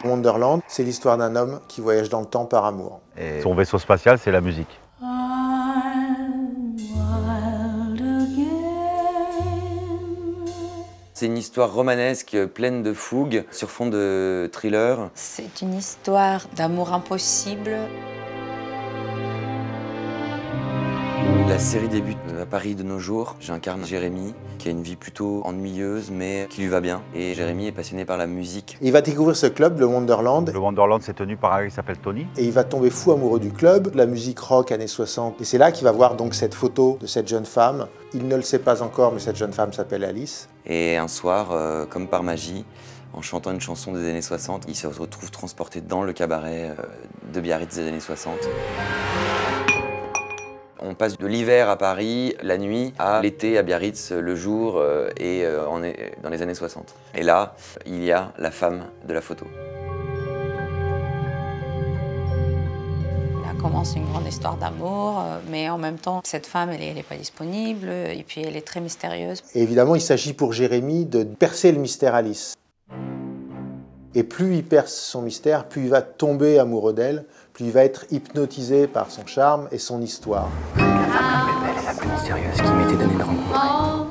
Wonderland, c'est l'histoire d'un homme qui voyage dans le temps par amour. Et son vaisseau spatial, c'est la musique. C'est une histoire romanesque pleine de fougue sur fond de thriller. C'est une histoire d'amour impossible. La série débute à Paris de nos jours. J'incarne Jérémy, qui a une vie plutôt ennuyeuse, mais qui lui va bien. Et Jérémy est passionné par la musique. Il va découvrir ce club, le Wonderland. Le Wonderland, c'est tenu par un gars qui s'appelle Tony. Et il va tomber fou amoureux du club, de la musique rock années 60. Et c'est là qu'il va voir donc cette photo de cette jeune femme. Il ne le sait pas encore, mais cette jeune femme s'appelle Alice. Et un soir, comme par magie, en chantant une chanson des années 60, il se retrouve transporté dans le cabaret de Biarritz des années 60. On passe de l'hiver à Paris, la nuit, à l'été à Biarritz, le jour, et on est dans les années 60. Et là, il y a la femme de la photo. Là commence une grande histoire d'amour, mais en même temps, cette femme, elle n'est pas disponible, et puis elle est très mystérieuse. Et évidemment, il s'agit pour Jérémy de percer le mystère Alice. Et plus il perce son mystère, plus il va tomber amoureux d'elle, plus il va être hypnotisé par son charme et son histoire. La femme la plus belle et la plus mystérieuse qui m'était donnée de rencontrer.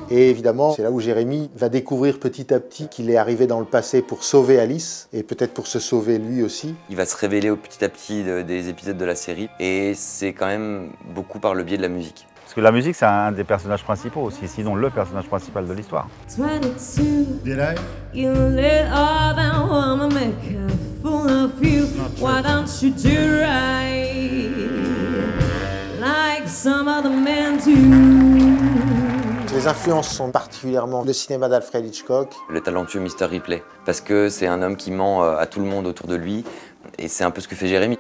Et évidemment, c'est là où Jérémy va découvrir petit à petit qu'il est arrivé dans le passé pour sauver Alice, et peut-être pour se sauver lui aussi. Il va se révéler petit à petit des épisodes de la série, et c'est quand même beaucoup par le biais de la musique. Parce que la musique, c'est un des personnages principaux aussi, sinon le personnage principal de l'histoire. Did I? You let all that woman make a fool of you. Why don't you do right like some other men do? Les influences sont particulièrement le cinéma d'Alfred Hitchcock. Le talentueux Mr. Ripley, parce que c'est un homme qui ment à tout le monde autour de lui, et c'est un peu ce que fait Jérémy.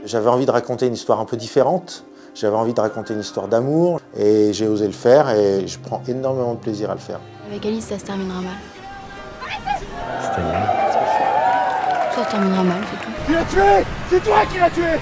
J'avais envie de raconter une histoire un peu différente. J'avais envie de raconter une histoire d'amour et j'ai osé le faire et je prends énormément de plaisir à le faire. Avec Alice, ça se terminera mal. C'est-à-dire ? Ça se terminera mal, c'est tout. Tu l'as tué! C'est toi qui l'as tué!